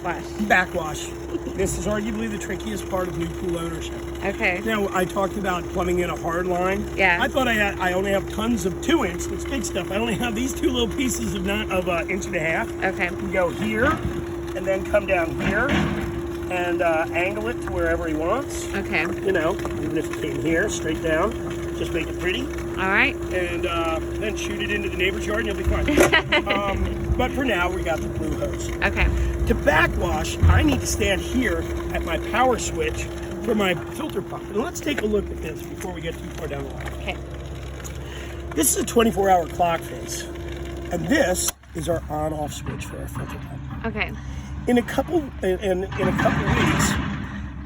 Backwash. This is arguably the trickiest part of new pool ownership. Okay. Now, I talked about plumbing in a hard line. Yeah. I thought I only have tons of 2-inch. That's big stuff. I only have these two little pieces of inch and a half. Okay. You go here, and then come down here, and angle it to wherever he wants. Okay. You know, even if you came here, straight down, just make it pretty. All right. And then shoot it into the neighbor's yard, and you'll be fine. But for now, we got the blue hose. Okay. To backwash, I need to stand here at my power switch for my filter pump. And let's take a look at this before we get too far down the line. Okay. This is a 24-hour clock face, and this is our on-off switch for our filter pump. Okay. In a couple weeks,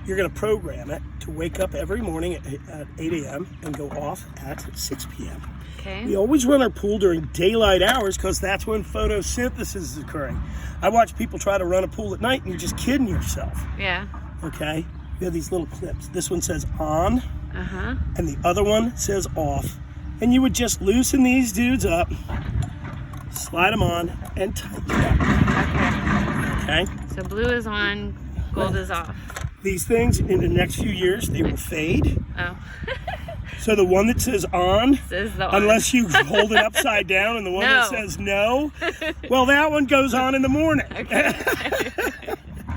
you're going to program it to wake up every morning at 8 a.m. and go off at 6 p.m. Okay. We always run our pool during daylight hours because that's when photosynthesis is occurring. I watch people try to run a pool at night and you're just kidding yourself. Yeah. Okay? We have these little clips. This one says on, and the other one says off. And you would just loosen these dudes up, slide them on, and tighten it up. Okay? So blue is on, gold is off. These things, in the next few years, they will fade. Oh. So the one that says on, Says the on. unless you hold it upside down, and the one that says no, well, that one goes on in the morning. Okay. All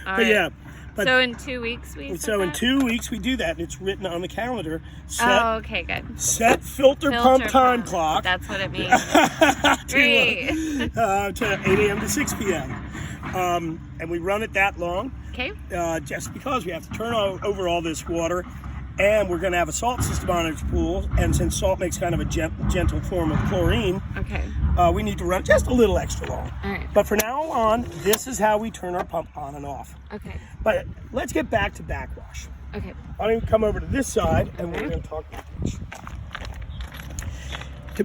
But right. yeah. But So in 2 weeks we so in 2 weeks we do that, and it's written on the calendar. Oh, okay, good. Set filter pump time clock. That's what it means. to, Great. to 8 a.m. to 6 p.m. And we run it that long. Okay. Just because we have to turn over all this water, and we're going to have a salt system on our pool, and since salt makes kind of a gentle form of chlorine, Okay. we need to run just a little extra long. All right. But for now on, this is how we turn our pump on and off. Okay. But let's get back to backwash. Okay. Why don't you come over to this side, and we're going to talk backwash. To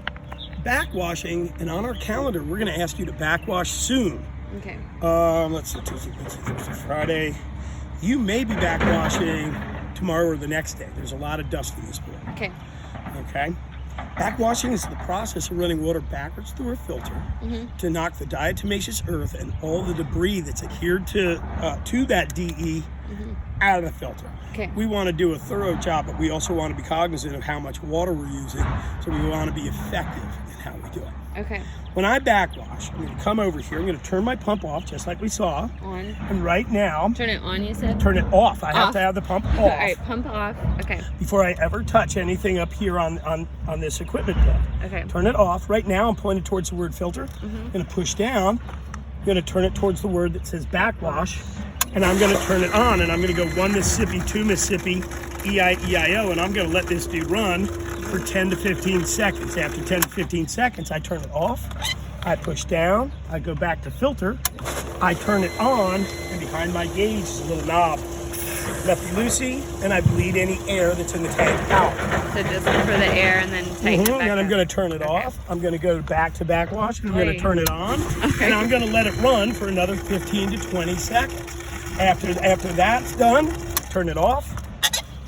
backwashing, and on our calendar, we're going to ask you to backwash soon. Okay. Let's see, Tuesday, Wednesday, Thursday, Friday. You may be backwashing tomorrow or the next day. There's a lot of dust in this pool. Okay. Okay? Backwashing is the process of running water backwards through a filter to knock the diatomaceous earth and all the debris that's adhered to that DE out of the filter. Okay. We want to do a thorough job, but we also want to be cognizant of how much water we're using, so we want to be effective in how we do it. Okay. When I backwash, I'm going to come over here. I'm going to turn my pump off, just like we saw. On. And right now, Turn it on, you said? turn it off. I have Off. to have the pump off. All right, pump off. Okay. Before I ever touch anything up here on this equipment pad. Okay. Turn it off. Right now, I'm pointed towards the word filter. I'm going to push down. I'm going to turn it towards the word that says backwash. And I'm going to turn it on. And I'm going to go 1 Mississippi, 2 Mississippi, E-I-E-I-O. And I'm going to let this dude run for 10 to 15 seconds. After 10 to 15 seconds, I turn it off. I push down. I go back to filter. I turn it on. And behind my gauge is a little knob. Lefty-loosey, and I bleed any air that's in the tank out. So just look for the air and then tighten it back And I'm up. going to turn it off. I'm going to go back to backwash. I'm going to Wait. turn it on. Okay. And I'm going to let it run for another 15 to 20 seconds. After that's done, turn it off.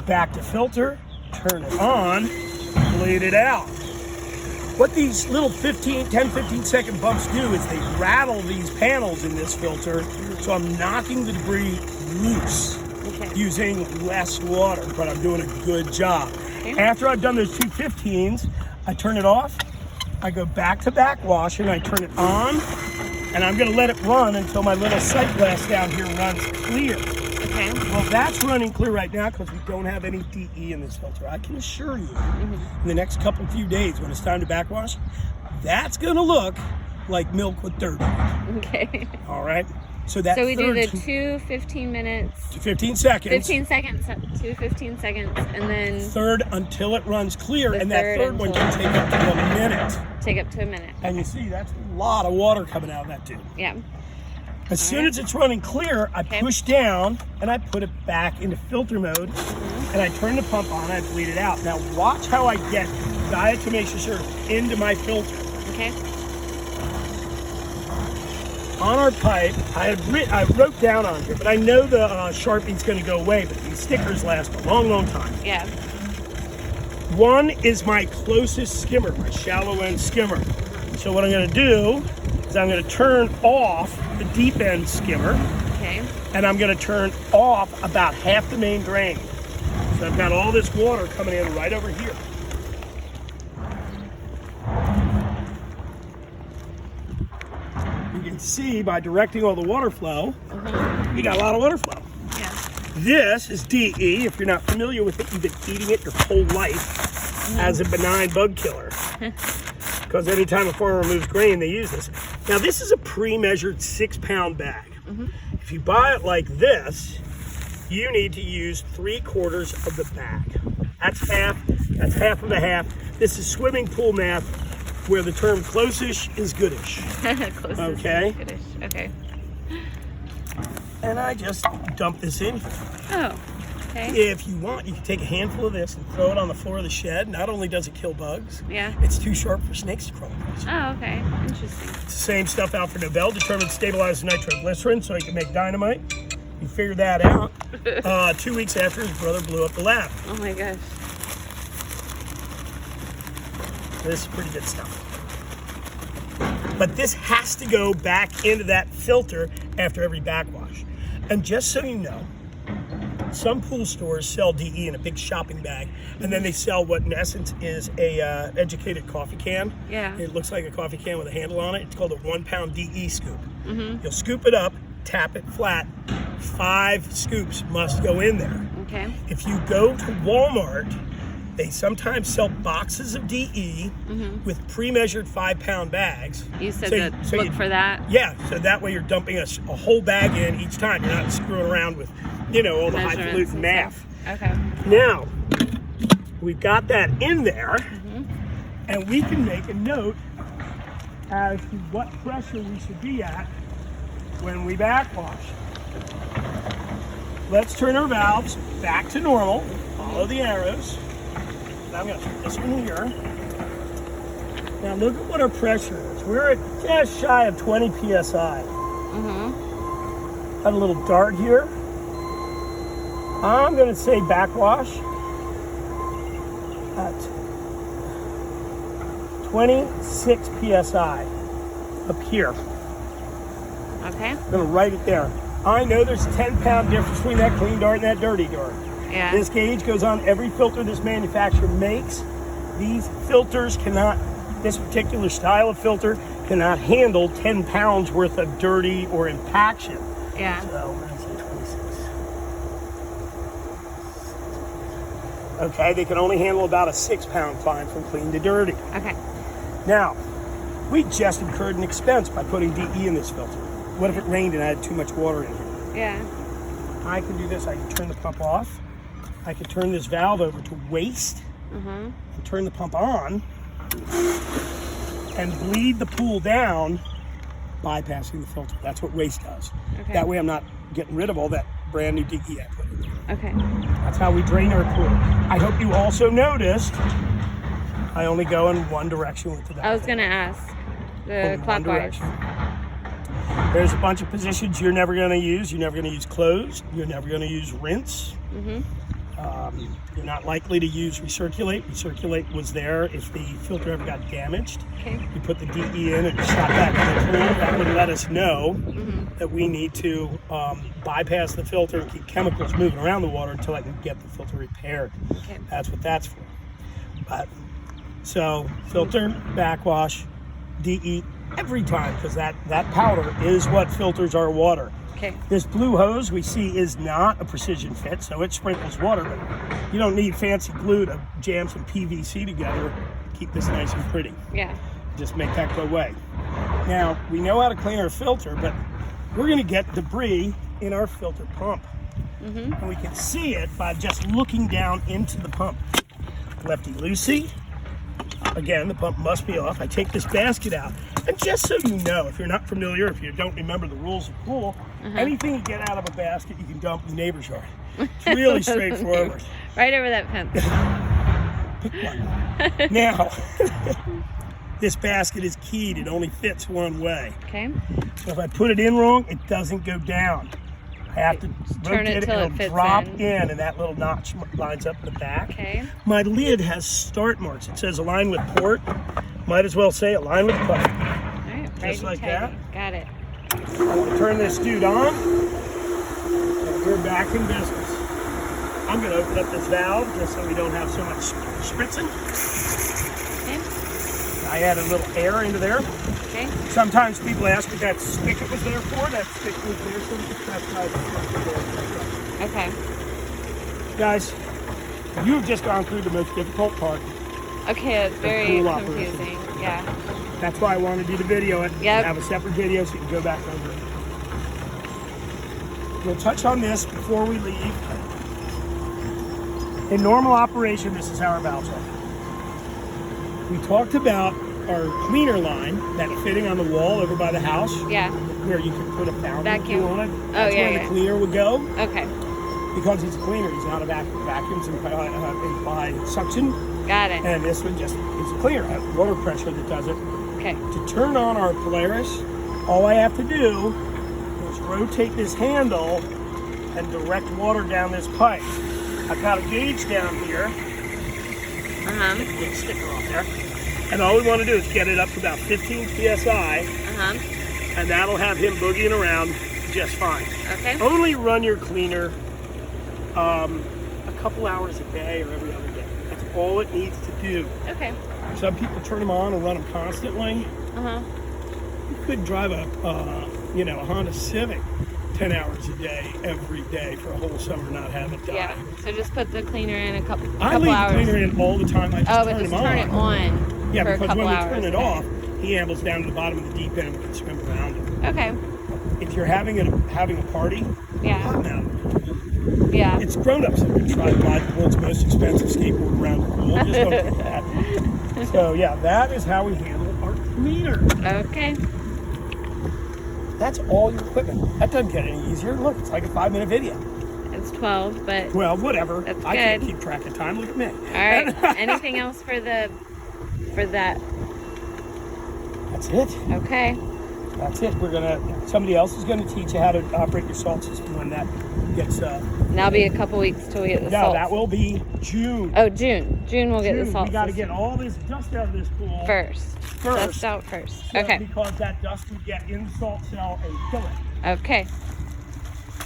Back to filter. Turn it on. Bleed it out. What these little 10-15 second bumps do is they rattle these panels in this filter. So I'm knocking the debris loose. Okay. Using less water, but I'm doing a good job. Okay. After I've done those 2 15s, I turn it off, I go back to backwash and I turn it on, and I'm gonna let it run until my little sight glass down here runs clear. Okay. Well, that's running clear right now because we don't have any DE in this filter. I can assure you, in the next few days when it's time to backwash, that's gonna look like milk with dirt in it. Okay. All right? So that So we do the third 2 15 minutes. to 15 seconds. 15 seconds. 2 15 seconds. And then Third until it runs clear, The and that third third one until- can take up to a minute. take up to a minute. And you see, that's a lot of water coming out of that tube. Yeah. As soon as it's running clear, I push down and I put it back into filter mode, and I turn the pump on, I bleed it out. Now watch how I get diatomaceous earth into my filter. Okay. On our pipe, I wrote down on here, but I know the Sharpie's going to go away, but these stickers last a long, long time. Yeah. One is my closest skimmer, my shallow end skimmer. So what I'm going to do is I'm going to turn off the deep end skimmer, Okay. and I'm going to turn off about half the main drain. So I've got all this water coming in right over here. You can see by directing all the water flow, you got a lot of water flow. Yeah. This is DE. If you're not familiar with it, you've been eating it your whole life as a benign bug killer. Because anytime a farmer removes grain, they use this. Now, this is a pre-measured 6-pound bag. If you buy it like this, you need to use 3/4 of the bag. That's half of a half. This is swimming pool math, where the term close-ish is goodish. Closest Okay. Goodish. Okay. And I just dump this in. Oh. Okay. If you want, you can take a handful of this and throw it on the floor of the shed. Not only does it kill bugs, Yeah. it's too sharp for snakes to crawl across. Oh, okay. Interesting. It's the same stuff Alfred Nobel determined stabilized nitroglycerin so he could make dynamite. He figured that out 2 weeks after his brother blew up the lab. Oh my gosh. This is pretty good stuff. But this has to go back into that filter after every backwash. And just so you know, some pool stores sell DE in a big shopping bag, and then they sell what in essence is a educated coffee can. Yeah. It looks like a coffee can with a handle on it. It's called a 1-pound DE scoop. You'll scoop it up, tap it flat. 5 scoops must go in there. Okay. If you go to Walmart, they sometimes sell boxes of DE with pre-measured 5-pound bags. You said So look for that. Yeah, so that way you're dumping a whole bag in each time. You're not screwing around with, all the Measurements highfalutin and math. stuff. Okay. Now, we've got that in there, and we can make a note as to what pressure we should be at when we backwash. Let's turn our valves back to normal. Follow the arrows. Now I'm going to put this one here. Now look at what our pressure is. We're at just shy of 20 psi. Got a little dart here. I'm going to say backwash at 26 psi up here. Okay. I'm going to write it there. I know there's a 10-pound difference between that clean dart and that dirty dart. Yeah. This gauge goes on every filter this manufacturer makes. These filters cannot, this particular style of filter cannot handle 10 pounds worth of dirty or impaction. Yeah. So, we're going to say 26. Okay, they can only handle about a 6-pound climb from clean to dirty. Okay. Now, we just incurred an expense by putting DE in this filter. What if it rained and I had too much water in here? Yeah. I can do this. I can turn the pump off. I can turn this valve over to waste and turn the pump on and bleed the pool down, bypassing the filter. That's what waste does. Okay. That way I'm not getting rid of all that brand new DE I put in there. Okay. That's how we drain our pool. I hope you also noticed I only go in one direction with the valve. I was gonna ask the Only one clockwise. direction. There's a bunch of positions you're never going to use. You're never going to use closed. You're never going to use rinse. You're not likely to use recirculate. Recirculate was there if the filter ever got damaged. Okay. You put the DE in and shot back in the pool. That would let us know that we need to bypass the filter and keep chemicals moving around the water until I can get the filter repaired. Okay. That's what that's for. So filter, backwash, DE every time, because that powder is what filters our water. Okay. This blue hose we see is not a precision fit, so it sprinkles water, but you don't need fancy glue to jam some PVC together to keep this nice and pretty. Yeah. Just make that go away. Now, we know how to clean our filter, but we're going to get debris in our filter pump. And we can see it by just looking down into the pump. Lefty-loosey. Again, the pump must be off. I take this basket out. And just so you know, if you're not familiar, if you don't remember the rules of pool, anything you get out of a basket, you can dump in the neighbor's yard. It's really straightforward. Right over that fence. Pick one. Now, this basket is keyed. It only fits one way. Okay. So if I put it in wrong, it doesn't go down. I have to Turn it rotate till it it'll fits drop in. and that little notch lines up in the back. Okay. My lid has start marks. It says align with port. Might as well say align with pipe. All right. just like that. Got it. I'll turn this dude on, and we're back in business. I'm going to open up this valve just so we don't have so much spritzing. Okay. I added a little air into there. Okay. Sometimes people ask what that spigot was there for. That spigot was there so we could test drive the Okay. Guys, you have just gone through the most difficult part. Okay, it's very cool confusing. Yeah. That's why I wanted you to video it. Yep. Have a separate video so you can go back over it. We'll touch on this before we leave. In normal operation, this is how our valves are. We talked about our cleaner line that fitting on the wall over by the house. Yeah. Where you could put a fountain Vacuum. on it. Oh, That's yeah, where yeah. the cleaner would go. Okay. Because he's a cleaner, he's not a vacuum. Vacuums imply suction. Got it. And this one just is a cleaner. It has water pressure that does it. Okay. To turn on our Polaris, all I have to do is rotate this handle and direct water down this pipe. I've got a gauge down here. Get a sticker off there. And all we want to do is get it up to about 15 psi, and that'll have him boogieing around just fine. Okay. Only run your cleaner a couple hours a day or every other day. That's all it needs to do. Okay. Some people turn them on and run them constantly. You could drive a Honda Civic 10 hours a day, every day for a whole summer, not have it die. Yeah. So just put the cleaner in a couple I leave hours. the cleaner in all the time. I just But turn just him turn on. it on. Yeah, for a because couple when we hours turn a it day. off, he ambles down to the bottom of the deep end and can swim around it. Okay. If you're having a party, Yeah. I'm out. Yeah. It's grown-ups that are going to try to buy the world's most expensive skateboard around the pool. Just don't do that. So yeah, that is how we handle our cleaner. Okay. That's all your equipment. That doesn't get any easier. Look, it's like a 5-minute video. It's 12, but Well, whatever. That's I can't good. keep track of time. Look at me. all right. Anything else for that? That's it. Okay. That's it. Somebody else is gonna teach you how to operate your salt system when that gets. And that'll be a couple weeks till we get the No, salt. that will be June. Oh, June. June we'll get the salt. We got to system get all this dust out of this pool first. Dust out first. so- Okay. Because that dust would get in the salt cell and kill it. Okay.